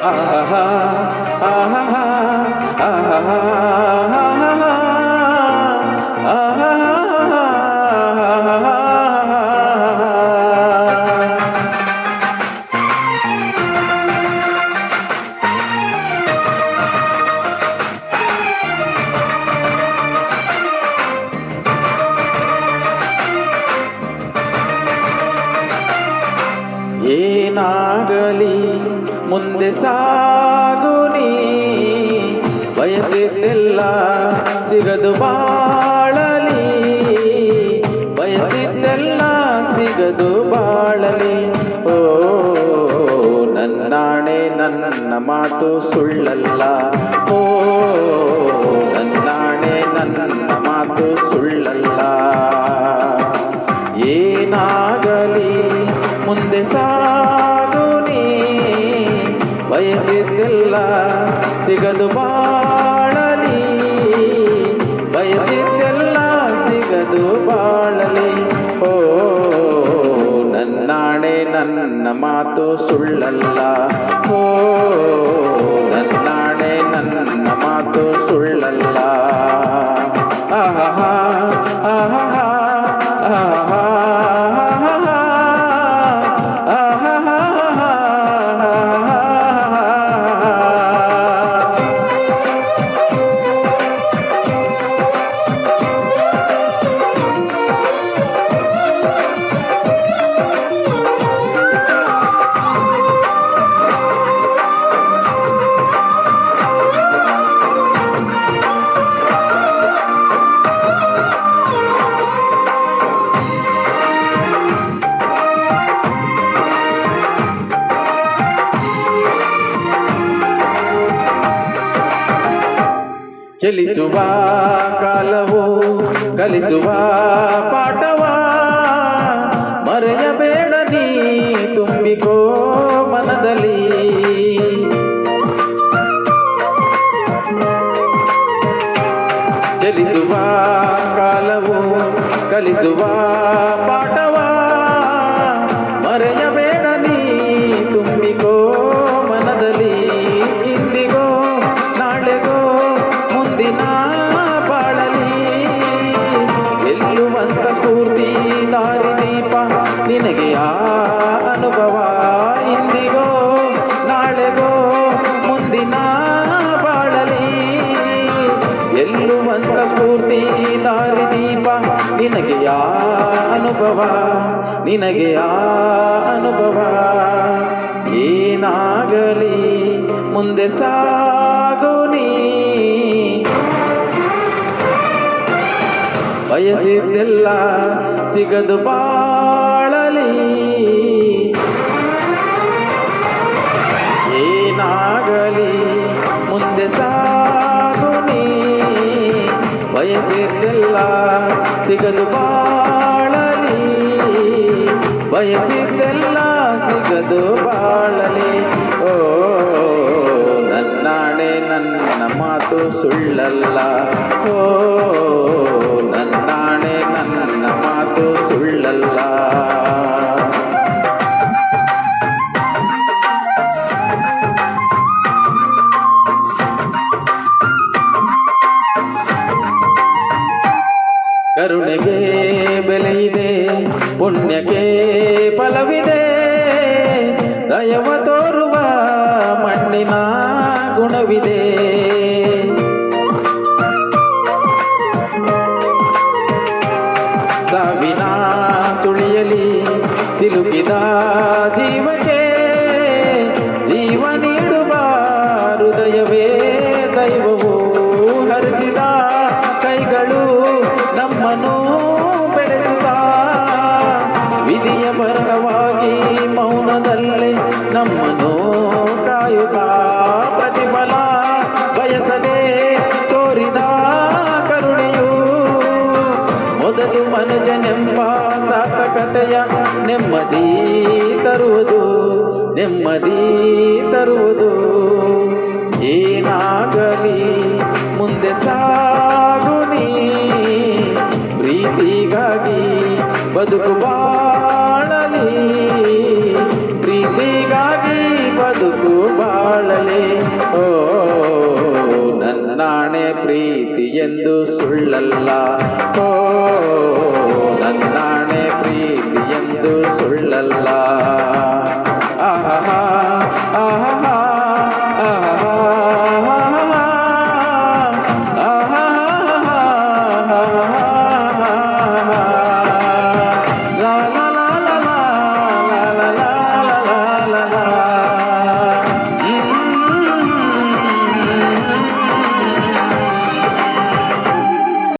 ಆಹಾ ಆಹಾ ಆಹಾ ಏನಾಗಲಿ ಮುಂದೆ ಸಾಗುನಿ ಬಯಸಿದ್ದೆಲ್ಲ ಸಿಗದು ಬಾಳಲಿ ಬಯಸಿದ್ದೆಲ್ಲ ಸಿಗದು ಬಾಳಲಿ ಓ ನನ್ನಾಣೆ ನನ್ನ ಮಾತು ಸುಳ್ಳಲ್ಲ ಓ ನನ್ನಾಣೆ ನನ್ನ ಮಾತು ಸುಳ್ಳಲ್ಲ ಏನಾಗಲಿ ಮುಂದೆ ಸಾಗುನಿ ಬಯಸಿದ್ದೆಲ್ಲ ಸಿಗದು ಬಾಳಲಿ ಬಯಸಿದ್ದೆಲ್ಲ ಸಿಗದು ಬಾಳಲಿ ಓ ನನ್ನಾಣೆ ನನ್ನ ಮಾತು ಸುಳ್ಳಲ್ಲ ಓ ನನ್ನಾಣೆ ನನ್ನ ಮಾತು ಸುಳ್ಳಲ್ಲ ಆಹಾ ಆಹಾ ಆಹಾ ಚಲಿಸುವ ಕಾಲವು ಕಲಿಸುವ ಪಾಠವ ಮರೆಯಬೇಡ ನೀ ತುಂಬಿಕೋ ಮನದಲ್ಲಿ ಚಲಿಸುವ ಕಾಲವು ಕಲಿಸುವ ಪಾಠವ ಮರೆಯಬೇಡ ನೀ ತುಂಬಿಕೋ ಮನದಲ್ಲಿ ಇಂದಿಗೋ ನಾಳೆಗೋ ಮುಂದಿನ ಬಾಳಲಿ ಗೆಲ್ಲುವಂತ ಸ್ಫೂರ್ತಿ ದಾರಿದೀಪ ನಿನಗೆ ಆ ಅನುಭವ ಇಂದಿಗೋ ನಾಳೆಗೋ ಮುಂದಿನ ಬಾಳಲಿ ಗೆಲ್ಲುವಂತ ಸ್ಫೂರ್ತಿ ದಾರಿದೀಪ ನಿನಗೆ ಆ ಅನುಭವ ನಿನಗೆ ಆ ಅನುಭವ ಏನಾಗಲಿ ಮುಂದೆ ಸಾಗುನಿ ಬಯಸಿದ್ದೆಲ್ಲ ಸಿಗದು ಬಾಳಲಿ ಏನಾಗಲಿ ಮುಂದೆ ಸಾಗುನಿ ಬಯಸಿದ್ದೆಲ್ಲ ಸಿಗದು ಬಾಳಲಿ ಬಯಸಿದ್ದೆಲ್ಲ ಸಿಗದು ಬಾಳಲಿ ಓ ನನ್ನಾಣೆ ನನ್ನ ಮಾತು ಸುಳ್ಳಲ್ಲ ಓ ನನ್ನಾಣೆ ನನ್ನ ಮಾತು ಸುಳ್ಳಲ್ಲ ಕರುಣೆಗೆ ಬೆಲೆಯಿದೆ ಪುಣ್ಯಕ್ಕೆ ಫಲವಿದೆ ದಯವ ತೋರುವ ಮಣ್ಣಿನ ಗುಣವಿದೆ ಸಾವಿನ ಸುಳಿಯಲಿ ಸಿಲುಕಿದ ಜೀವಕ್ಕೆ ಜೀವ ನೀಡುವ ಹೃದಯವೇ ದೈವವು ಹರಿಸಿದ ಕೈಗಳು ನಮ್ಮನ್ನು ಬೆಳೆಸುತ್ತಾ ವಿಧಿಯ ಬರಹವಾಗಿ ಮೌನದಲ್ಲೇ ನಮ್ಮನ್ನು ಕಾಯುತ್ತಾ ಪ್ರತಿಫಲ ಬಯಸದೆ ತೋರಿದ ಕರುಣೆಯು ಮೊದಲು ಮನುಜನೆಂಬ ಸಾರ್ಥಕತೆಯ ನೆಮ್ಮದಿ ತರುವುದು ನೆಮ್ಮದಿ ತರುವುದು ಏನಾಗಲಿ ಮುಂದೆ ಸಾಗುನಿ ಪ್ರೀತಿಗಾಗಿ ಬದುಕು ಬಾಳಲಿ ಪ್ರೀತಿಗಾಗಿ ಬದುಕು ಬಾಳಲಿ ಎಂದು ಸುಳ್ಳಲ್ಲ. ಓ ನನ್ನಾಣೆ ಪ್ರೀತಿ ಎಂದು